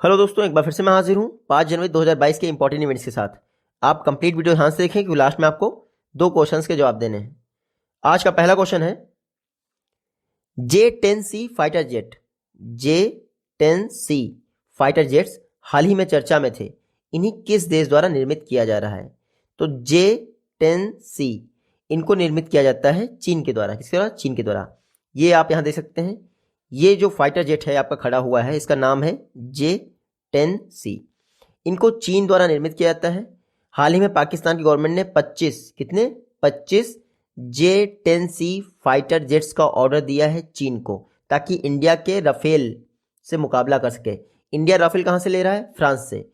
Hello दोस्तों, एक बार फिर से मैं हाजिर हूँ 5 जनवरी 2022 के इंपॉर्टेंट इवेंट्स के साथ। आप कंप्लीट वीडियो ध्यान से देखें क्योंकि लास्ट में आपको 2 क्वेश्चंस के जवाब देने हैं। आज का पहला क्वेश्चन है, J-10C fighter jet J-10C fighter jets हाल ही में चर्चा में थे। इन्हीं किस देश द्वारा निर्मित किया जा रहा है? तो J-10C इनको निर्मित किया जाता है चीन के द्वारा। किसके द्वारा? चीन के द्वारा। ये आप यहाँ देख सकते हैं, ये जो फाइटर जेट है आपका खड़ा हुआ है, इसका नाम है J-10C। इनको चीन द्वारा निर्मित किया जाता है। हाल ही में पाकिस्तान की गवर्नमेंट ने 25 J-10C फाइटर जेट्स का ऑर्डर दिया है चीन को, ताकि इंडिया के राफेल से मुकाबला कर सके। इंडिया राफेल कहाँ से ले रहा है? फ्रांस से।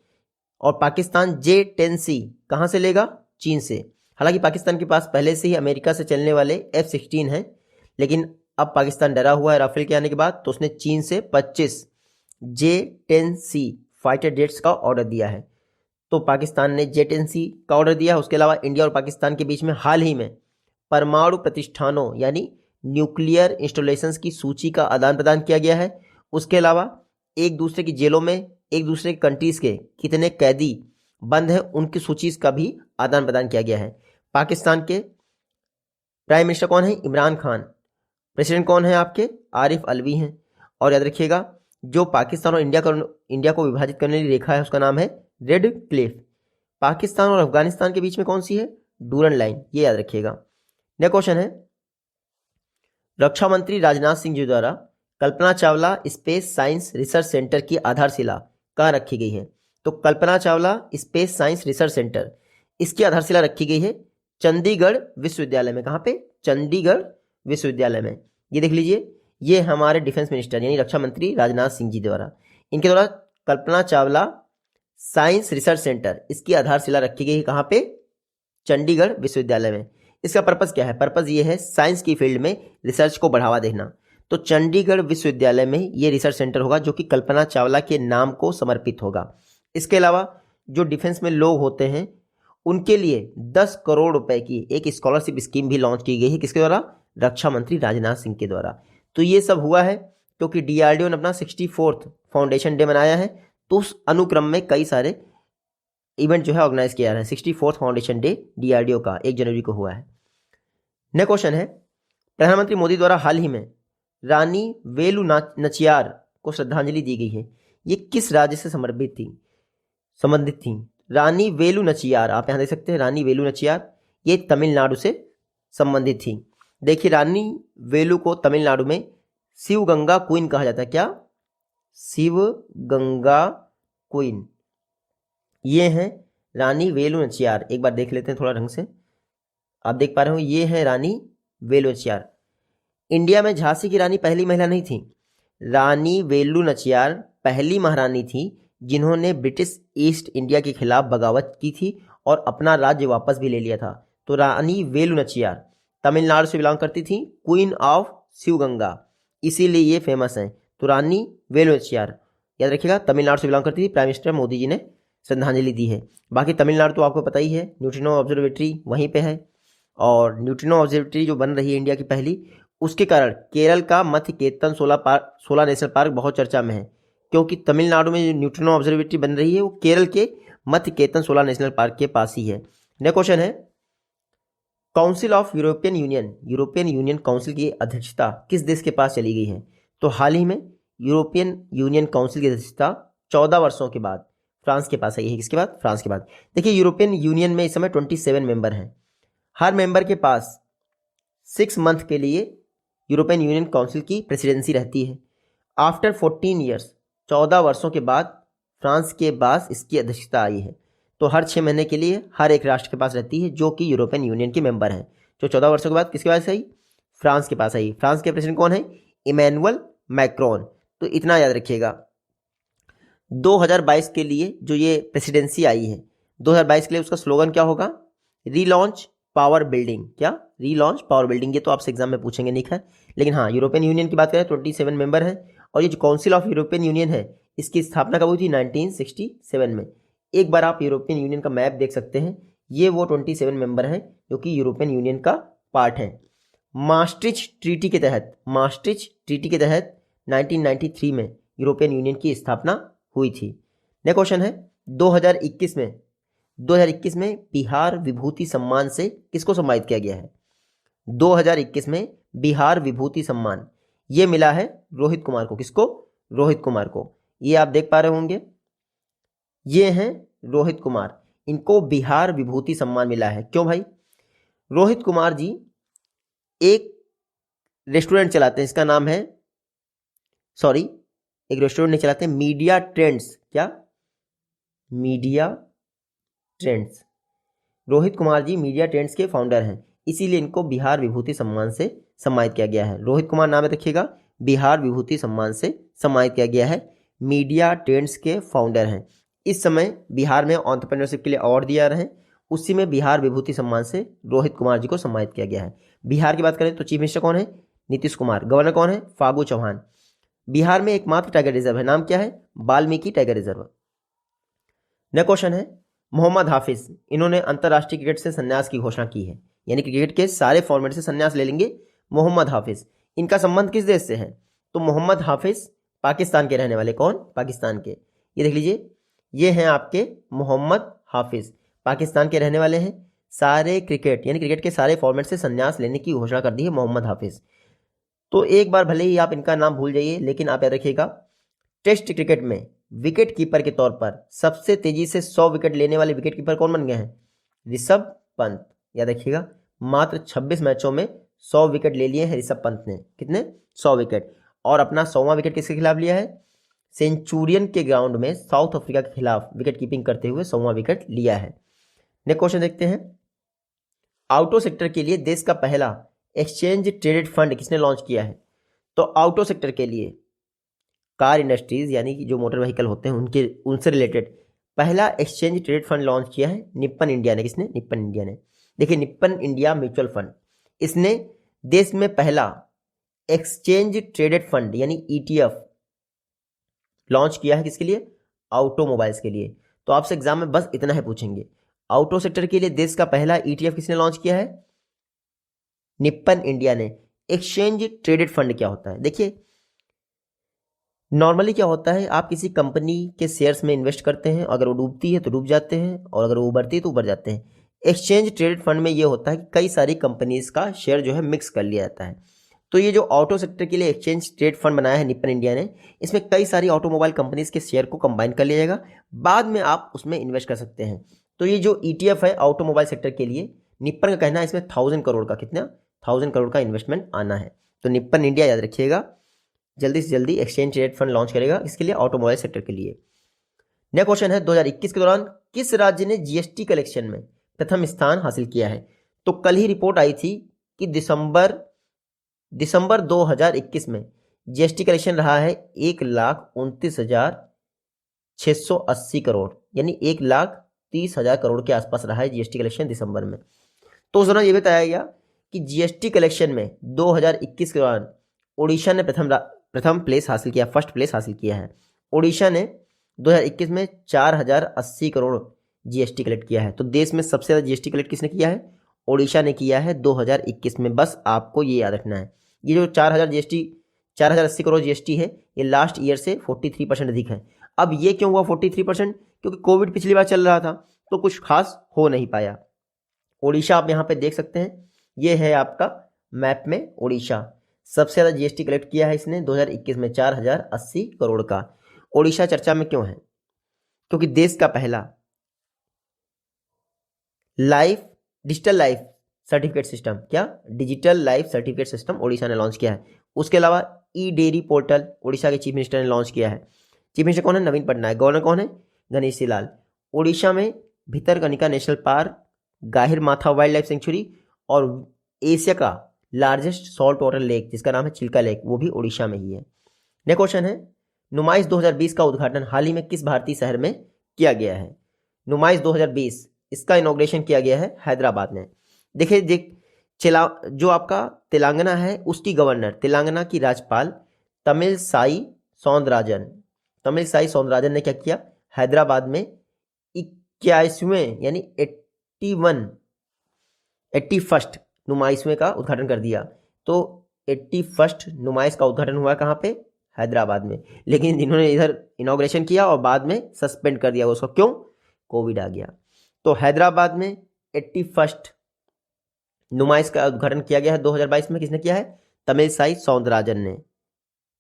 और पाकिस्तान J-10C कहाँ से लेगा? चीन से। हालांकि पाकिस्तान के पास पहले से ही अमेरिका से चलने वाले F-16 हैं, लेकिन अब पाकिस्तान डरा हुआ है राफेल के आने के बाद, तो उसने चीन से 25 J-10C फाइटर जेट्स का ऑर्डर दिया है। तो पाकिस्तान ने J-10C का ऑर्डर दिया है। उसके अलावा इंडिया और पाकिस्तान के बीच में हाल ही में परमाणु प्रतिष्ठानों यानी न्यूक्लियर इंस्टॉलेशंस की सूची का आदान प्रदान किया गया है। उसके अलावा एक दूसरे की जेलों में एक दूसरे कंट्रीज के कितने कैदी बंद हैं उनकी सूची का भी आदान प्रदान किया गया है। पाकिस्तान के प्राइम मिनिस्टर कौन है? इमरान खान। प्रेसिडेंट कौन है आपके? आरिफ अलवी हैं। और याद रखिएगा, जो पाकिस्तान और इंडिया को विभाजित करने वाली रेखा है उसका नाम है रेड क्लिफ। पाकिस्तान और अफगानिस्तान के बीच में कौन सी है? Durand line. ये याद रखिएगा। नेक्स्ट क्वेश्चन है, रक्षा मंत्री राजनाथ सिंह जी द्वारा Kalpana Chawla space science research centre की आधारशिला कहाँ रखी गई है? तो Kalpana Chawla space science research centre, इसकी आधारशिला रखी गई है चंडीगढ़ विश्वविद्यालय में। कहाँ पे? चंडीगढ़ विश्वविद्यालय में। ये देख लीजिए, ये हमारे डिफेंस मिनिस्टर यानी रक्षा मंत्री राजनाथ सिंह जी द्वारा, इनके द्वारा Kalpana Chawla science research centre, इसकी आधारशिला रखी गई है कहाँ पे? चंडीगढ़ विश्वविद्यालय में। इसका पर्पस क्या है? पर्पस ये है साइंस की फील्ड में रिसर्च को बढ़ावा देना। तो चंडीगढ़ विश्वविद्यालय में ये रिसर्च सेंटर होगा जो कि कल्पना चावला के नाम को समर्पित होगा। इसके अलावा जो डिफेंस में लोग होते हैं उनके लिए 10 करोड़ रुपए की एक स्कॉलरशिप स्कीम भी लॉन्च की गई है। किसके द्वारा? रक्षा मंत्री राजनाथ सिंह के द्वारा। तो ये सब हुआ है क्योंकि DRDO ने अपना 64th फाउंडेशन डे मनाया है, तो उस अनुक्रम में कई सारे इवेंट जो है ऑर्गेनाइज किया है। 64th फाउंडेशन डे DRDO का 1 जनवरी को हुआ है। नेक्स्ट क्वेश्चन है, प्रधानमंत्री मोदी द्वारा हाल ही में रानी वेलु नाचियार को श्रद्धांजलि दी गई है। ये किस राज्य से संबंधित थी? रानी वेलु नाचियार, आप यहाँ देख सकते हैं, रानी वेलु नाचियार ये तमिलनाडु से संबंधित थी। देखिए, रानी वेलु को तमिलनाडु में शिव गंगा क्वीन कहा जाता है। क्या? शिव गंगा क्वीन। ये है रानी वेलु नाचियार। एक बार देख लेते हैं थोड़ा ढंग से। आप देख पा रहे हो, ये है रानी वेलु नाचियार। इंडिया में झांसी की रानी पहली महिला नहीं थी। रानी वेलु नाचियार पहली महारानी थी जिन्होंने ब्रिटिश ईस्ट इंडिया के खिलाफ बगावत की थी और अपना राज्य वापस भी ले लिया था। तो रानी वेलु नाचियार तमिलनाडु से बिलोंग करती थी, क्वीन ऑफ शिवगंगा, इसीलिए ये फेमस हैं। तो रानी वेलु नाचियार याद रखिएगा, तमिलनाडु से बिलोंग करती थी। प्राइम मिनिस्टर मोदी जी ने श्रद्धांजलि दी है। बाकी तमिलनाडु तो आपको पता ही है, न्यूट्रिनो ऑब्जर्वेटरी वहीं पे है, और न्यूट्रिनो ऑब्जर्वेटरी जो बन रही है इंडिया की पहली, उसके कारण केरल का मध्यकेतन 16 नेशनल पार्क बहुत चर्चा में है, क्योंकि तमिलनाडु में जो न्यूट्रिनो ऑब्जर्वेटरी बन रही है वो केरल के मध्यकेतन 16 नेशनल पार्क के पास ही है। नेक्स्ट क्वेश्चन है, council of European union council की अध्यक्षता किस देश के पास चली गई है? तो हाल ही में यूरोपियन यूनियन काउंसिल की अध्यक्षता 14 वर्षों के बाद फ्रांस के पास आई है। किसके बाद? फ्रांस के बाद। देखिए, यूरोपियन यूनियन में इस समय 27 मेंबर हैं। हर मेंबर के पास 6 मंथ के लिए यूरोपियन यूनियन काउंसिल की प्रेसिडेंसी रहती है। आफ्टर 14 ईयर्स, 14 वर्षों के बाद फ्रांस के पास इसकी अध्यक्षता आई है। तो हर 6 महीने के लिए हर एक राष्ट्र के पास रहती है जो कि यूरोपियन यूनियन के मेंबर हैं। जो 14 वर्षों के बाद किसके पास आई? फ्रांस के पास आई। फ्रांस के प्रेसिडेंट कौन है? Emmanuel Macron. तो इतना याद रखिएगा। 2022 के लिए जो ये प्रेसिडेंसी आई है, 2022 के लिए उसका स्लोगन क्या होगा? Relaunch power building. क्या? Relaunch power building. ये तो आपसे एग्जाम में पूछेंगे नहीं खैर, लेकिन हाँ, यूरोपियन यूनियन की बात करें 27 मेंबर हैं। और ये जो काउंसिल ऑफ यूरोपियन यूनियन है, इसकी स्थापना कब हुई थी? 1967 में। एक बार आप यूरोपियन यूनियन का मैप देख सकते हैं, ये वो 27 मेंबर हैं जो कि यूरोपियन यूनियन का पार्ट है। मास्ट्रिच ट्रीटी के तहत 1993 में यूरोपियन यूनियन की स्थापना हुई थी। नेक्स्ट क्वेश्चन है 2021 में बिहार विभूति सम्मान से किसको सम्मानित किया गया है? 2021 में बिहार विभूति सम्मान ये मिला है रोहित कुमार को। किसको? रोहित कुमार को। ये आप देख पा रहे होंगे, ये हैं रोहित कुमार, इनको बिहार विभूति सम्मान मिला है। क्यों भाई? रोहित कुमार जी एक रेस्टोरेंट चलाते हैं, इसका नाम है, सॉरी एक रेस्टोरेंट नहीं चलाते, मीडिया ट्रेंड्स। क्या? Media Trends. Rohit Kumar ji Media Trends के फाउंडर हैं, इसीलिए इनको बिहार विभूति सम्मान से सम्मानित किया गया है। रोहित कुमार नाम है, देखिएगा, बिहार विभूति सम्मान से सम्मानित किया गया है। मीडिया ट्रेंड्स के फाउंडर हैं। इस समय बिहार में एंटरप्रेन्योरशिप के लिए अवार्ड दिया रहे हैं, उसी में बिहार विभूति सम्मान से रोहित कुमार जी को सम्मानित किया गया है। बिहार की बात करें तो चीफ मिनिस्टर कौन है? नीतीश कुमार। गवर्नर कौन है? फागू चौहान। बिहार में एकमात्र टाइगर रिजर्व है, नाम क्या है? Valmiki tiger reserve. Next question है मोहम्मद हाफिज, इन्होंने अंतरराष्ट्रीय क्रिकेट से संन्यास की घोषणा की है, यानी क्रिकेट के सारे फॉर्मेट से संन्यास ले लेंगे मोहम्मद हाफिज। इनका संबंध किस देश से है? तो मोहम्मद हाफिज पाकिस्तान के रहने वाले। कौन? पाकिस्तान के। ये देख लीजिए, ये हैं आपके मोहम्मद हाफिज, पाकिस्तान के रहने वाले हैं। सारे क्रिकेट यानी क्रिकेट के सारे फॉर्मेट से संन्यास लेने की घोषणा कर दी है मोहम्मद हाफिज। तो एक बार भले ही आप इनका नाम भूल जाइए, लेकिन आप याद रखिएगा, टेस्ट क्रिकेट में विकेट कीपर के तौर पर सबसे तेजी से 100 विकेट लेने वाले विकेट कीपर कौन बन गए हैं? ऋषभ पंत। याद रखिएगा, मात्र 26 मैचों में 100 विकेट ले लिए हैं ऋषभ पंत ने। कितने? 100 विकेट। और अपना 100वां विकेट किसके खिलाफ लिया है? सेंचुरियन के ग्राउंड में साउथ अफ्रीका के खिलाफ विकेट कीपिंग करते हुए 100वां विकेट लिया है। नेक्स्ट क्वेश्चन देखते हैं, ऑटो सेक्टर के लिए देश का पहला एक्सचेंज ट्रेडेड फंड किसने लॉन्च किया है? तो ऑटो सेक्टर के लिए कार इंडस्ट्रीज यानी कि जो मोटर व्हीकल होते हैं उनसे रिलेटेड पहला एक्सचेंज ट्रेडेड फंड लॉन्च किया है निप्पन इंडिया ने। किसने? निप्पन इंडिया ने। देखिए, निप्पन इंडिया म्यूचुअल फंड, इसने देश में पहला एक्सचेंज ट्रेडेड फंड यानी ETF लॉन्च किया है। किसके लिए? ऑटोमोबाइल्स के लिए। तो आपसे एग्जाम में बस इतना है पूछेंगे, ऑटो सेक्टर के लिए देश का पहला ETF किसने लॉन्च किया है? निप्पन इंडिया ने। एक्सचेंज ट्रेडेड फंड क्या होता है? देखिए, नॉर्मली क्या होता है, आप किसी कंपनी के शेयर्स में इन्वेस्ट करते हैं, अगर वो डूबती है तो डूब जाते हैं, और अगर वो उभरती है तो उभर जाते हैं। एक्सचेंज ट्रेडेड फंड में ये होता है कि कई सारी कंपनीज का शेयर जो है मिक्स कर लिया जाता है। तो ये जो ऑटो सेक्टर के लिए एक्सचेंज ट्रेड फंड बनाया है निप्पन इंडिया ने, इसमें कई सारी ऑटोमोबाइल कंपनीज के शेयर को कंबाइन कर लिया जाएगा, बाद में आप उसमें इन्वेस्ट कर सकते हैं। तो ये जो ETF है ऑटोमोबाइल सेक्टर के लिए, निप्पन का कहना है इसमें 1000 करोड़ का, कितना? 1000 करोड़ का इन्वेस्टमेंट आना है। तो निप्पन इंडिया याद रखिएगा, जल्दी से जल्दी एक्सचेंज ट्रेड फंड लॉन्च करेगा, इसके लिए ऑटोमोबाइल सेक्टर के लिए। नेक्स्ट क्वेश्चन है 2021 के दौरान किस राज्य ने GST कलेक्शन में प्रथम स्थान हासिल किया है? तो कल ही रिपोर्ट आई थी कि दिसंबर 2021 में GST कलेक्शन रहा है 1,29,680 करोड़, यानी 1,30,000 करोड़ के आसपास रहा है GST कलेक्शन दिसंबर में। तो उस दौरान ये बताया गया कि GST कलेक्शन में 2021 के दौरान ओडिशा ने प्रथम प्लेस हासिल किया, फर्स्ट प्लेस हासिल किया है। ओडिशा ने 2021 में 4,080 करोड़ GST कलेक्ट किया है। तो देश में सबसे ज़्यादा GST कलेक्ट किसने किया है? ओडिशा ने किया है 2021 में। बस आपको ये याद रखना है, ये जो 4,080 करोड़ GST है, ये लास्ट ईयर से 43% अधिक है। अब ये क्यों हुआ 43%? क्योंकि कोविड पिछली बार चल रहा था, तो कुछ खास हो नहीं पाया। ओडिशा आप यहाँ पे देख सकते हैं, ये है आपका मैप में ओडिशा। सबसे ज़्यादा GST कलेक्ट किया है इसने 2021 में 4,080 करोड़ का। ओडिशा चर्चा में क्यों है? क्योंकि देश का पहला डिजिटल लाइफ सर्टिफिकेट सिस्टम, क्या? Digital life certificate system Odisha ने लॉन्च किया है। उसके अलावा ई-डेयरी पोर्टल ओडिशा के चीफ मिनिस्टर ने लॉन्च किया है। चीफ मिनिस्टर कौन है? नवीन पटनायक। गवर्नर कौन है? गणेशी लाल। ओडिशा में भितरकनिका नेशनल पार्क, गाहिर माथा वाइल्ड लाइफ सेंचुरी और एशिया का लार्जेस्ट सॉल्ट वाटर लेक जिसका नाम है चिल्का लेक, वो भी ओडिशा में ही है। नेक्स्ट क्वेश्चन है, नुमाइश 2020 का उद्घाटन हाल ही में किस भारतीय शहर में किया गया है? नुमाइश 2020 इसका इनॉग्रेशन किया गया है हैदराबाद में। देखिए, जो आपका तेलंगाना है उसकी गवर्नर, तेलंगाना की राज्यपाल तमिलसाई सौंदरराजन ने क्या किया? हैदराबाद में 81वें यानी 81 नुमाइशवें का उद्घाटन कर दिया। तो 81 नुमाइश का उद्घाटन हुआ कहाँ पे? हैदराबाद में, लेकिन जिन्होंने इधर इनॉग्रेशन किया और बाद में सस्पेंड कर दिया उसको, क्यों? कोविड आ गया। तो हैदराबाद में 81st नुमाइश का उद्घाटन किया गया है 2022 में। किसने किया है? तमिलसाई सौंदरराजन ने।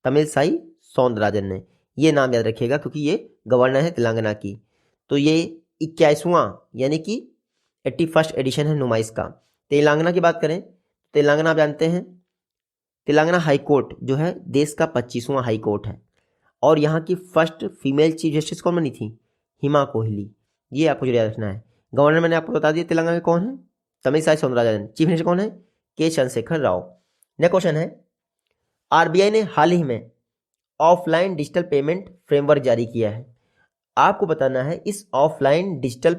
तमिलसाई सौंदरराजन ने, ये नाम याद रखिएगा क्योंकि ये गवर्नर है तेलंगाना की। तो ये 21वां यानी कि 81st एडिशन है नुमाइश का। तेलंगाना की बात करें, तेलंगाना आप जानते हैं, तेलंगाना हाई कोर्ट जो है देश का 25वां हाई कोर्ट है, और यहाँ की फर्स्ट फीमेल चीफ जस्टिस कौन बनी थी? हिमा कोहली। ये आपको जो याद रखना है। गवर्नर मैंने आपको बता दिया तेलंगाना के कौन है, तमिलसाई सौंदरराजन। चीफ मिनिस्टर कौन है? के चंद्रशेखर राव। नेक्स्ट क्वेश्चन है, आरबीआई ने हाल ही में ऑफलाइन डिजिटल पेमेंट फ्रेमवर्क जारी किया है। आपको बताना है इस ऑफलाइन डिजिटल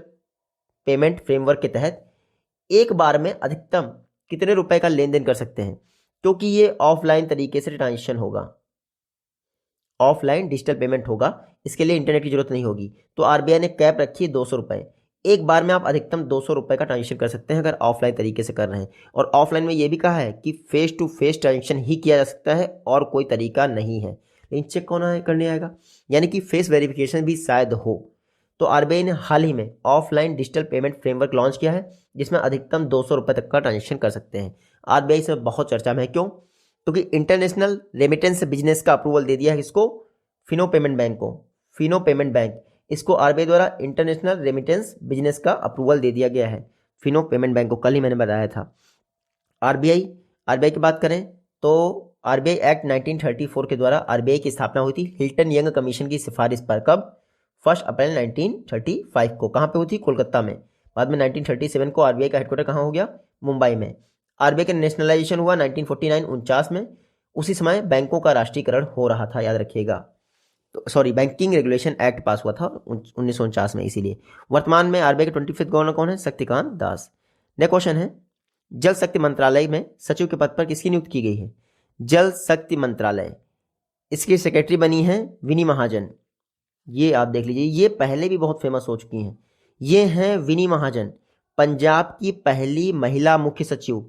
पेमेंट फ्रेमवर्क के तहत एक बार में अधिकतम कितने रुपए का लेन देन कर सकते हैं, क्योंकि ये ऑफलाइन तरीके से ट्रांजेक्शन होगा, ऑफलाइन डिजिटल पेमेंट होगा, इसके लिए इंटरनेट की जरूरत नहीं होगी। तो आरबीआई ने कैप रखी है 200 रुपये। एक बार में आप अधिकतम 200 रुपये का ट्रांजेक्शन कर सकते हैं अगर ऑफलाइन तरीके से कर रहे हैं। और ऑफलाइन में ये भी कहा है कि फेस टू फेस ट्रांजेक्शन ही किया जा सकता है और कोई तरीका नहीं है। लेकिन चेक कौन करने आएगा, यानी कि फेस वेरिफिकेशन भी शायद हो। तो आरबीआई ने हाल ही में offline digital payment framework launch किया है जिसमें अधिकतम 200 रुपये तक का ट्रांजेक्शन कर सकते हैं। आरबीआई से बहुत चर्चा में है, क्यों? क्योंकि इंटरनेशनल रेमिटेंस बिजनेस का अप्रूवल दे दिया है किसको? फिनो पेमेंट बैंक को। फिनो पेमेंट बैंक, इसको आरबीआई द्वारा इंटरनेशनल रेमिटेंस बिजनेस का अप्रूवल दे दिया गया है फिनो पेमेंट बैंक को, कल ही मैंने बताया था। आरबीआई की बात करें तो आरबीआई एक्ट 1934 के द्वारा आरबीआई की स्थापना हुई थी हिल्टन यंग कमीशन की सिफारिश पर। कब? 1 अप्रैल 1935 को। कहाँ पे हुई थी? कोलकाता में। बाद में 1937 को आरबीआई का हेडक्वार्टर कहाँ हो गया? मुंबई में। आरबीआई का नेशनलाइजेशन हुआ 1949 में। उसी समय बैंकों का राष्ट्रीयकरण हो रहा था, याद रखिएगा। तो सॉरी, बैंकिंग रेगुलेशन एक्ट पास हुआ था 1949 में, इसीलिए। वर्तमान में आरबीआई के 25th गवर्नर कौन है? शक्तिकांत दास। नेक्स्ट क्वेश्चन है, जल शक्ति मंत्रालय में सचिव के पद पर किसकी नियुक्ति की गई है? जल शक्ति मंत्रालय, इसकी सेक्रेटरी बनी है विनी महाजन। ये आप देख लीजिए, ये पहले भी बहुत फेमस हो चुकी हैं। ये हैं विनी महाजन, पंजाब की पहली महिला मुख्य सचिव,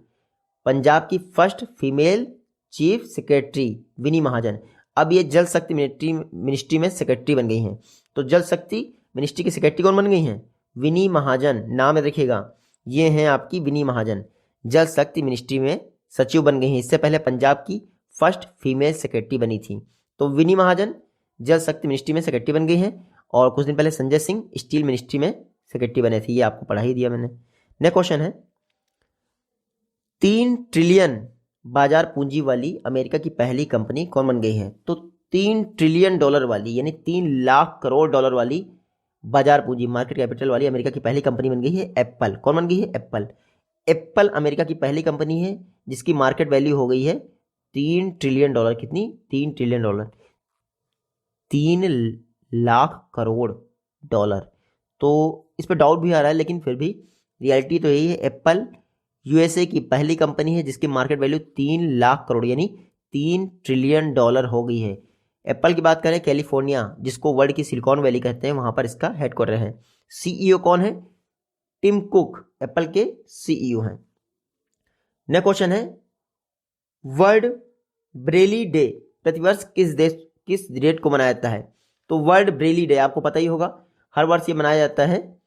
पंजाब की फर्स्ट फीमेल चीफ सेक्रेटरी विनी महाजन। अब ये जल शक्ति मिनिस्ट्री में सेक्रेटरी बन गई हैं। तो जल शक्ति मिनिस्ट्री की सेक्रेटरी कौन बन गई हैं? विनी महाजन। नाम रखिएगा, ये हैं आपकी विनी महाजन, जल शक्ति मिनिस्ट्री में सचिव बन गई हैं। इससे पहले पंजाब की फर्स्ट फीमेल सेक्रेटरी बनी थी। तो विनी महाजन जल शक्ति मिनिस्ट्री में सेक्रेटरी बन गई हैं। और कुछ दिन पहले संजय सिंह स्टील मिनिस्ट्री में सेक्रेटरी बने थे, ये आपको पढ़ा ही दिया मैंने। नेक्स्ट क्वेश्चन है, 3 ट्रिलियन बाजार पूंजी वाली अमेरिका की पहली कंपनी कौन बन गई है? तो 3 ट्रिलियन डॉलर वाली यानी 3 लाख करोड़ डॉलर वाली बाजार पूंजी, मार्केट कैपिटल वाली अमेरिका की पहली कंपनी बन गई है एप्पल। कौन बन गई है? एप्पल। एप्पल अमेरिका की पहली कंपनी है जिसकी मार्केट वैल्यू हो गई है 3 ट्रिलियन डॉलर। कितनी? 3 trillion dollar, 3 lakh crore dollar. तो इस पर डाउट भी आ रहा है, लेकिन फिर भी रियलिटी तो यही है। एप्पल यूएसए की पहली कंपनी है जिसकी मार्केट वैल्यू 3 लाख करोड़ यानी 3 ट्रिलियन डॉलर हो गई है। एप्पल की बात करें, कैलिफोर्निया जिसको वर्ल्ड की सिलिकॉन वैली कहते हैं, वहां पर इसका हेडक्वार्टर है। सीईओ कौन है? टिम कुक एप्पल के सीईओ हैं। नेक्स्ट क्वेश्चन है, वर्ल्ड ब्रेली डे प्रतिवर्ष किस डेट को मनाया जाता है? तो वर्ल्ड ब्रेली डे आपको पता ही होगा, हर वर्ष ये मनाया जाता है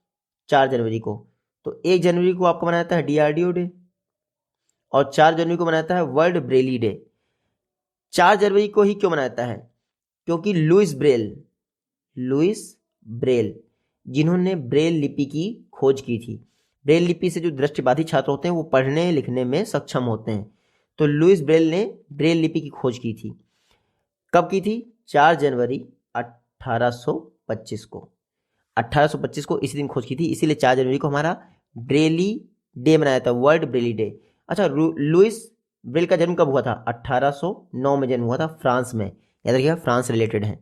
4 जनवरी को। तो 1 जनवरी को आपको मनाया जाता है डीआरडीओ डे, और 4 जनवरी को मनाया जाता है वर्ल्ड ब्रेली डे। 4 जनवरी को ही क्यों मनाया जाता है? क्योंकि लुइस ब्रेल जिन्होंने ब्रेल लिपि की खोज की थी। ब्रेल लिपि से जो दृष्टिबाधित छात्र होते हैं वो पढ़ने लिखने में सक्षम होते हैं। तो लुइस ब्रेल ने ब्रेल लिपि की खोज की थी। कब की थी? 4 जनवरी 1825 को। 1825 को इसी दिन खोज की थी, इसीलिए 4 जनवरी को हमारा ब्रेली डे मनाया था, वर्ल्ड ब्रेली डे। अच्छा, लुइस ब्रेल का जन्म कब हुआ था? 1809 में जन्म हुआ था, फ्रांस में। याद रखिएगा, फ्रांस रिलेटेड है।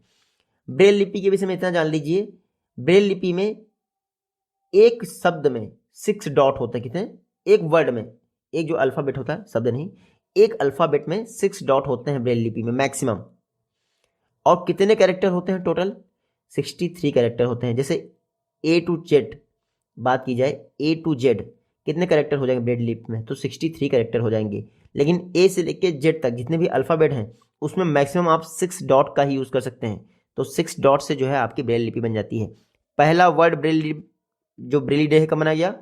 ब्रेल लिपि के विषय में इतना जान लीजिए, ब्रेल लिपि में एक शब्द में 6 डॉट होते हैं। कितने? एक वर्ड में, एक जो अल्फाबेट होता है, शब्द नहीं, एक अल्फाबेट में 6 डॉट होते हैं ब्रेल लिपि में मैक्सिमम। और कितने कैरेक्टर होते हैं टोटल? 63 कैरेक्टर होते हैं। जैसे A to Z बात की जाए, A to Z कितने कैरेक्टर हो जाएंगे ब्रेड लिप में? तो 63 कैरेक्टर हो जाएंगे। लेकिन ए से लेके जेड तक जितने भी अल्फ़ाबेट हैं उसमें मैक्सिमम आप 6 डॉट का ही यूज़ कर सकते हैं। तो 6 डॉट से जो है आपकी ब्रेल लिपि बन जाती है। पहला वर्ल्ड ब्रेली डे है कब मनाया गया?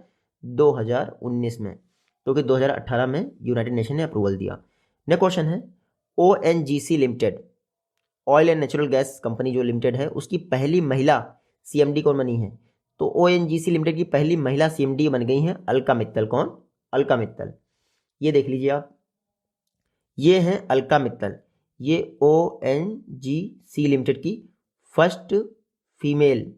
2019 में, क्योंकि 2018 में यूनाइटेड नेशन ने अप्रूवल दिया। नेक्स्ट क्वेश्चन है, ONGC limited, oil and natural gas company जो लिमिटेड है, उसकी पहली महिला CMD कौन बनी है? तो ONGC लिमिटेड की पहली महिला CMD बन गई हैं अलका मित्तल। कौन? अलका मित्तल। ये देख लीजिए आप, ये हैं अलका मित्तल। ये ONGC लिमिटेड की फर्स्ट फीमेल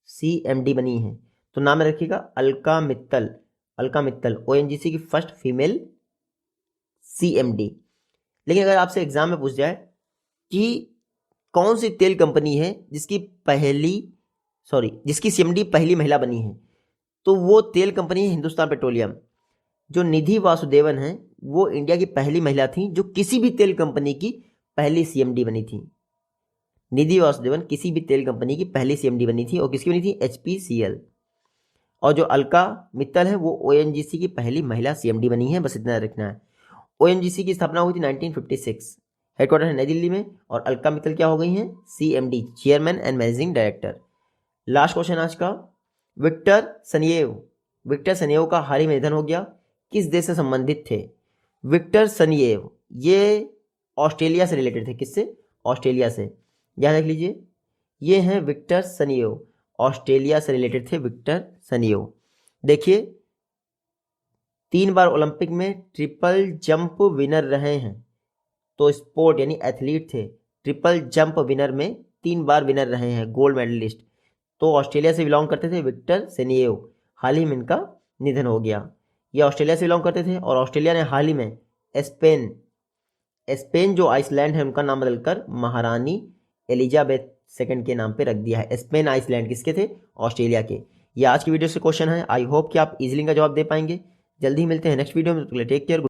CMD बनी है। तो नाम रखिएगा अलका मित्तल। अलका मित्तल ONGC की फर्स्ट फीमेल CMD। लेकिन अगर आपसे एग्जाम में पूछ जाए कि कौन सी तेल कंपनी है जिसकी CMD पहली महिला बनी है, तो वो तेल कंपनी है हिंदुस्तान पेट्रोलियम। जो निधि वासुदेवन है वो इंडिया की पहली महिला थी जो किसी भी तेल कंपनी की पहली CMD बनी थी। निधि वासुदेवन किसी भी तेल कंपनी की पहली CMD बनी थी, और किसकी बनी थी? HPCL। और जो अलका मित्तल है वो ONGC की पहली महिला CMD बनी है, बस इतना रखना है। ONGC की स्थापना हुई थी 1956, हेडक्वार्टर है नई दिल्ली में, और अलका मित्तल क्या हो गई हैं? CMD, chairman and managing director. Last question आज का, विक्टर सनिएव का हाल ही में निधन हो गया। किस देश से संबंधित थे? विक्टर सनिएव ये ऑस्ट्रेलिया से रिलेटेड थे। किससे? ऑस्ट्रेलिया से। याद रख लीजिए, ये हैं विक्टर सनिएव, ऑस्ट्रेलिया से रिलेटेड थे विक्टर सनिएव। देखिए 3 बार ओलंपिक में ट्रिपल जंप विनर रहे हैं। तो स्पोर्ट यानी एथलीट थे, ट्रिपल जंप विनर में 3 बार विनर रहे हैं, गोल्ड मेडलिस्ट। तो ऑस्ट्रेलिया से बिलोंग करते थे विक्टर सनिएव। हाल ही में इनका निधन हो गया। ये ऑस्ट्रेलिया से बिलोंग करते थे, और ऑस्ट्रेलिया ने हाल ही में स्पेन जो आइसलैंड है उनका नाम बदलकर महारानी एलिजाबेथ II के नाम पे रख दिया है। स्पेन आइसलैंड किसके थे? ऑस्ट्रेलिया के। ये आज की वीडियो से क्वेश्चन है। आई होप कि आप इजीली का जवाब दे पाएंगे। जल्दी ही मिलते हैं नेक्स्ट वीडियो में। Take care.